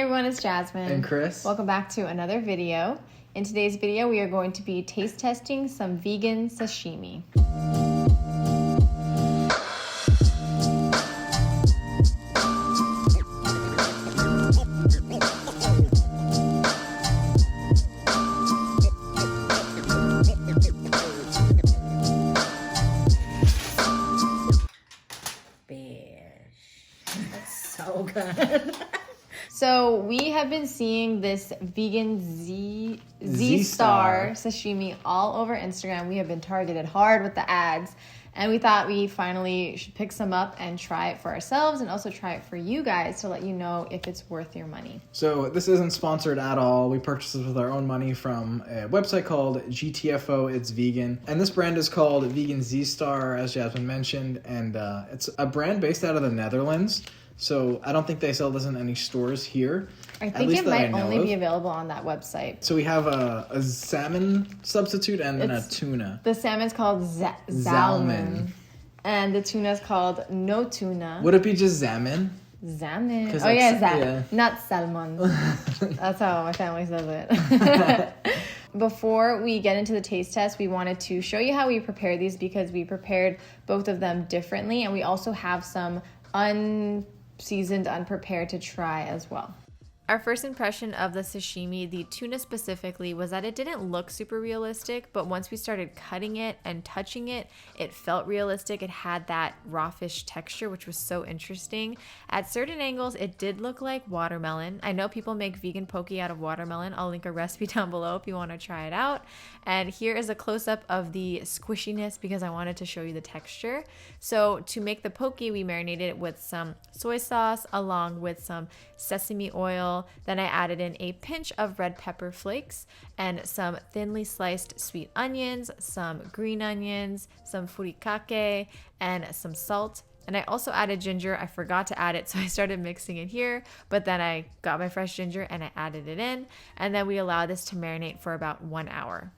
everyone, it's Jasmine. And Chris. Welcome back to another video. In today's video, we are going to be taste testing some vegan sashimi. That's so good. So we have been seeing this vegan Z-Star sashimi all over Instagram. We have been targeted hard with the ads, and we thought we finally should pick some up and try it for ourselves and also try it for you guys to let you know if it's worth your money. So this isn't sponsored at all. We purchased this with our own money from a website called GTFO. It's vegan. And this brand is called Vegan Z-Star, as Jasmine mentioned. And it's a brand based out of the Netherlands. So I don't think they sell this in any stores here. I think it might only be available on that website. So we have a salmon substitute and then a tuna. The salmon's called Zalmon. And the tuna is called No-Tuna. Would it be just salmon? Salmon. Oh yeah, not salmon. That's how my family says it. Before we get into the taste test, we wanted to show you how we prepare these because we prepared both of them differently, and we also have some unseasoned, unprepared to try as well. Our first impression of the sashimi, the tuna specifically, was that it didn't look super realistic, but once we started cutting it and touching it, it felt realistic. It had that raw fish texture, which was so interesting. At certain angles, it did look like watermelon. I know people make vegan poke out of watermelon. I'll link a recipe down below if you want to try it out. And here is a close-up of the squishiness because I wanted to show you the texture. So to make the poke, we marinated it with some soy sauce along with some sesame oil. Then I added in a pinch of red pepper flakes and some thinly sliced sweet onions, some green onions, some furikake, and some salt. And I also added ginger. I forgot to add it, so I started mixing it here, but then I got my fresh ginger and I added it in, and then we allowed this to marinate for about 1 hour.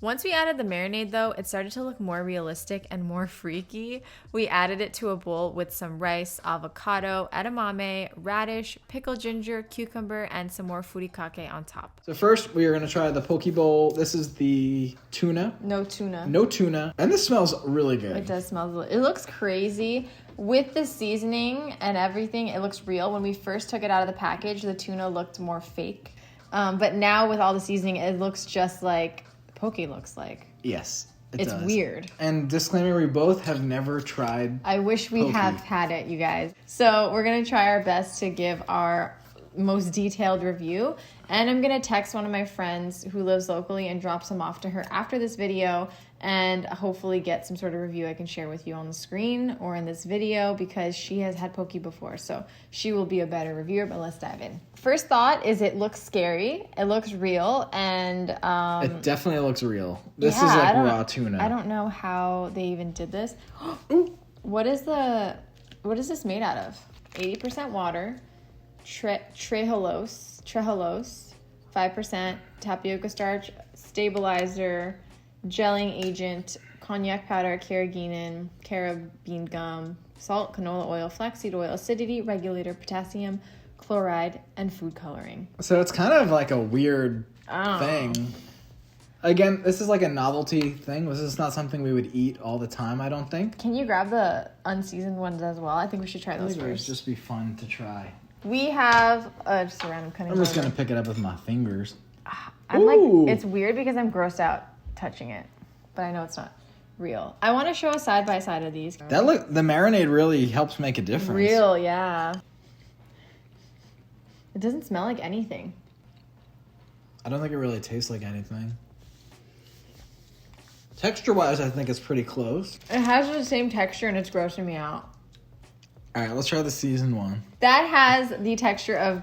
Once we added the marinade though, it started to look more realistic and more freaky. We added it to a bowl with some rice, avocado, edamame, radish, pickled ginger, cucumber, and some more furikake on top. So first, we are going to try the poke bowl. This is the tuna. No-Tuna. No-Tuna. And this smells really good. It does smell, it looks crazy. With the seasoning and everything, it looks real. When we first took it out of the package, the tuna looked more fake. But now with all the seasoning, it looks just like poke looks like. Yes, it's does. Weird. And disclaimer, we both have never tried I wish we have had it, you guys. So we're going to try our best to give our most detailed review. And I'm going to text one of my friends who lives locally and drop some off to her after this video and hopefully get some sort of review I can share with you on the screen or in this video because she has had poke before. So she will be a better reviewer, but let's dive in. First thought is it looks scary. It looks real and it definitely looks real. This is like raw tuna. I don't know how they even did this. What is this made out of? 80% water, trehalose, 5% tapioca starch, stabilizer, gelling agent, cognac powder, carrageenan, carabine gum, salt, canola oil, flaxseed oil, acidity regulator, potassium, chloride, and food coloring. So it's kind of like a weird thing. Again, this is like a novelty thing. This is not something we would eat all the time, I don't think. Can you grab the unseasoned ones as well? I think we should try those first. It would just be fun to try. We have just a random cutting. I'm just going to pick it up with my fingers. It's weird because I'm grossed out touching it, but I know it's not real. I want to show a side by side of these. The marinade really helps make a difference. Real, yeah. It doesn't smell like anything. I don't think it really tastes like anything. Texture-wise, I think it's pretty close. It has the same texture and it's grossing me out. All right, let's try the seasoned one. That has the texture of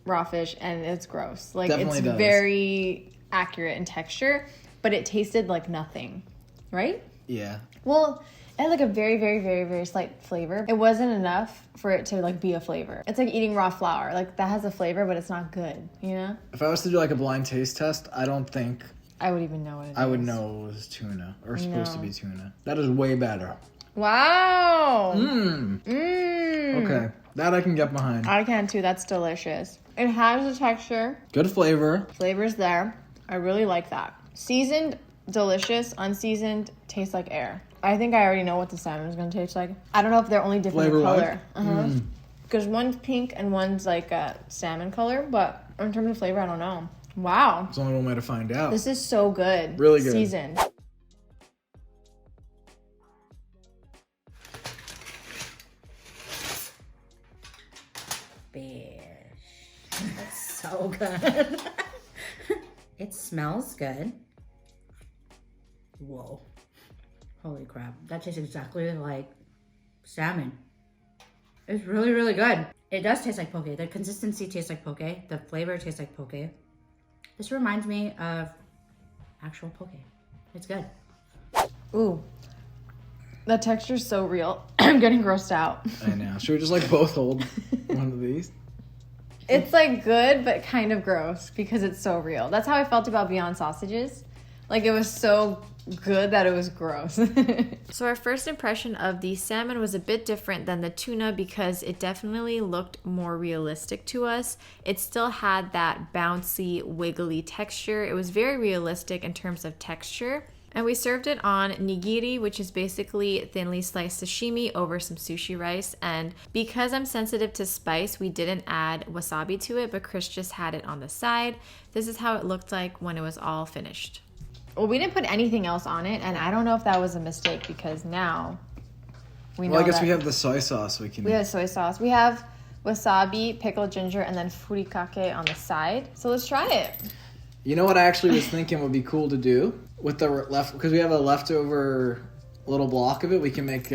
raw fish and it's gross. Like Definitely does. Very accurate in texture, but it tasted like nothing, right? Yeah. Well, it had like a very, very, very, very slight flavor. It wasn't enough for it to like be a flavor. It's like eating raw flour. Like that has a flavor, but it's not good, you know? If I was to do like a blind taste test, I don't think I would even know what it is. I would know it was tuna or supposed to be tuna. That is way better. Wow. Okay, that I can get behind. I can too. That's delicious. It has a texture. Good flavor. Flavor's there. I really like that. Seasoned, delicious. Unseasoned, tastes like air. I think I already know what the salmon is going to taste like. I don't know if they're only different in color. Because one's pink and one's like a salmon color, but in terms of flavor, I don't know. Wow. There's only one way to find out. This is so good. Really good. Seasoned. That's so good. It smells good. Whoa. Holy crap. That tastes exactly like salmon. It's really, really good. It does taste like poke. The consistency tastes like poke. The flavor tastes like poke. This reminds me of actual poke. It's good. Ooh. The texture's so real. I'm getting grossed out. I know. Should we just like both hold one of these? It's like good, but kind of gross because it's so real. That's how I felt about Beyond Sausages. Like it was so good that it was gross. So our first impression of the salmon was a bit different than the tuna because it definitely looked more realistic to us. It still had that bouncy, wiggly texture. It was very realistic in terms of texture. And we served it on nigiri, which is basically thinly sliced sashimi over some sushi rice. And because I'm sensitive to spice, we didn't add wasabi to it, but Chris just had it on the side. This is how it looked like when it was all finished. Well, we didn't put anything else on it, and I don't know if that was a mistake because now we know. Well, I guess we have the soy sauce. We have soy sauce. We have wasabi, pickled ginger, and then furikake on the side. So let's try it. You know what I actually was thinking would be cool to do with the because we have a leftover little block of it. We can make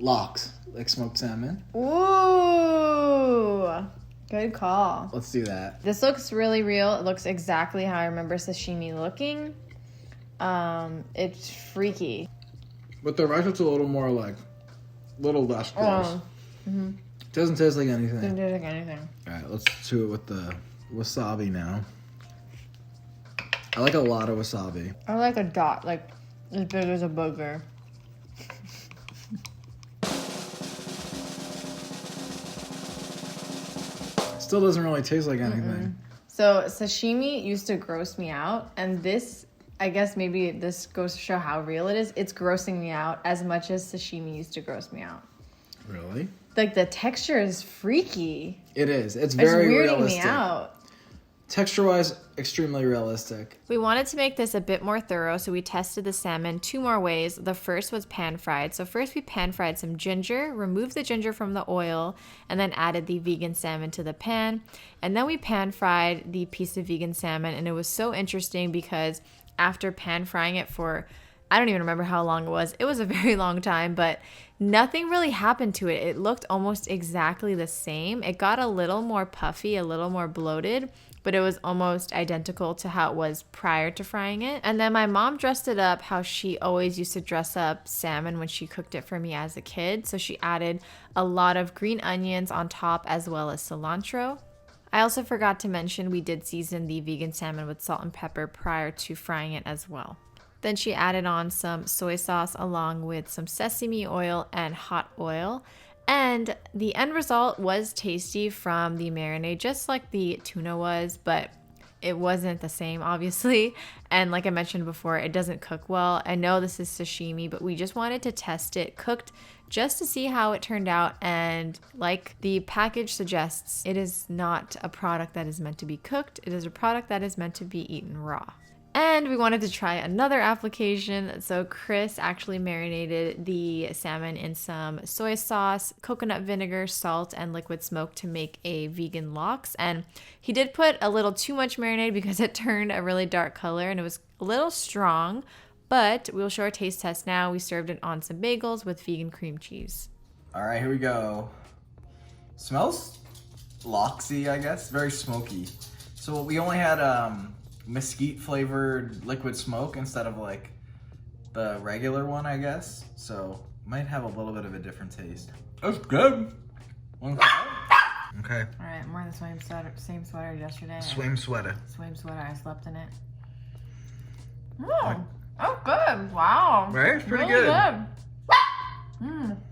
lox, like smoked salmon. Ooh, good call. Let's do that. This looks really real. It looks exactly how I remember sashimi looking. It's freaky. With the rice, it's a little more like, little less gross. It doesn't taste like anything. Doesn't taste like anything. All right, let's do it with the wasabi now. I like a lot of wasabi. I like a dot, like as big as a booger. Still doesn't really taste like anything. So sashimi used to gross me out, and this, I guess maybe this goes to show how real it is. It's grossing me out as much as sashimi used to gross me out. Really? Like the texture is freaky. It is. It's very weirding realistic. Me out. Texture-wise, extremely realistic. We wanted to make this a bit more thorough, so we tested the salmon 2 more ways. The first was pan-fried. So first we pan-fried some ginger, removed the ginger from the oil, and then added the vegan salmon to the pan. And then we pan-fried the piece of vegan salmon, and it was so interesting because after pan-frying it for, I don't even remember how long it was. It was a very long time, but nothing really happened to it. It looked almost exactly the same. It got a little more puffy, a little more bloated, but it was almost identical to how it was prior to frying it. And then my mom dressed it up how she always used to dress up salmon when she cooked it for me as a kid. So she added a lot of green onions on top as well as cilantro. I also forgot to mention we did season the vegan salmon with salt and pepper prior to frying it as well. Then she added on some soy sauce along with some sesame oil and hot oil. And the end result was tasty from the marinade, just like the tuna was, but it wasn't the same, obviously. And like I mentioned before, it doesn't cook well. I know this is sashimi, but we just wanted to test it cooked just to see how it turned out. And like the package suggests, it is not a product that is meant to be cooked. It is a product that is meant to be eaten raw. And we wanted to try another application. So Chris actually marinated the salmon in some soy sauce, coconut vinegar, salt, and liquid smoke to make a vegan lox. And he did put a little too much marinade because it turned a really dark color and it was a little strong. But we'll show our taste test now. We served it on some bagels with vegan cream cheese. All right, here we go. Smells loxy, I guess. Very smoky. So we only had mesquite flavored liquid smoke instead of like the regular one, I guess. So might have a little bit of a different taste. That's good. Okay. All right, I'm wearing the same sweater yesterday. Swim sweater. Swim sweater. I slept in it. Oh good. Wow. Right? It's pretty really good.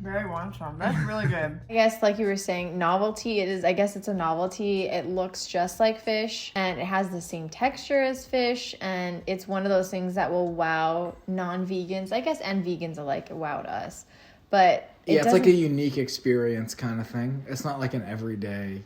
Very wonton. That's really good. I guess, like you were saying, novelty. It is. I guess it's a novelty. It looks just like fish, and it has the same texture as fish, and it's one of those things that will wow non-vegans, I guess, and vegans alike. It wowed us, but it's like a unique experience kind of thing. It's not like an everyday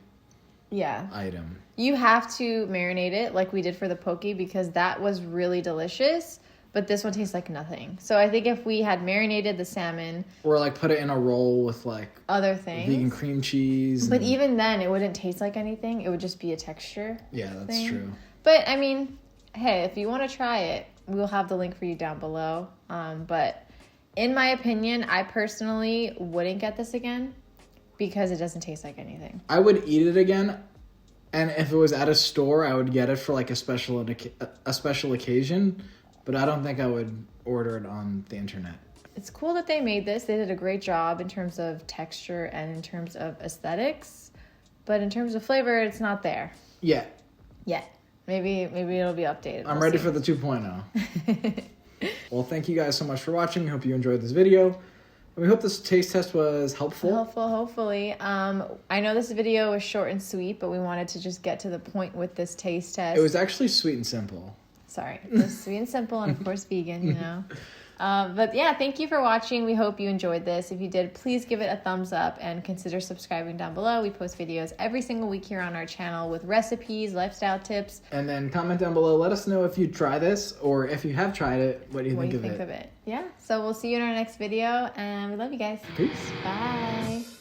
item. You have to marinate it like we did for the poke because that was really delicious. But this one tastes like nothing. So I think if we had marinated the salmon... Or like put it in a roll with like... other things. Vegan cream cheese. But even then, it wouldn't taste like anything. It would just be a texture. Yeah, that's true. But I mean, hey, if you want to try it, we'll have the link for you down below. But in my opinion, I personally wouldn't get this again because it doesn't taste like anything. I would eat it again. And if it was at a store, I would get it for like a special occasion. But I don't think I would order it on the internet. It's cool that they made this. They did a great job in terms of texture and in terms of aesthetics. But in terms of flavor, it's not there. Yeah. Maybe it'll be updated. I'm ready for the 2.0. Well, thank you guys so much for watching. Hope you enjoyed this video. And we hope this taste test was helpful. Hopefully. I know this video was short and sweet, but we wanted to just get to the point with this taste test. It was actually sweet and simple. Sorry, just sweet and simple, and of course vegan, you know. But yeah, thank you for watching. We hope you enjoyed this. If you did, please give it a thumbs up and consider subscribing down below. We post videos every single week here on our channel with recipes, lifestyle tips. And then comment down below. Let us know if you try this, or if you have tried it, what do you think of it? Yeah, so we'll see you in our next video, and we love you guys. Peace. Bye.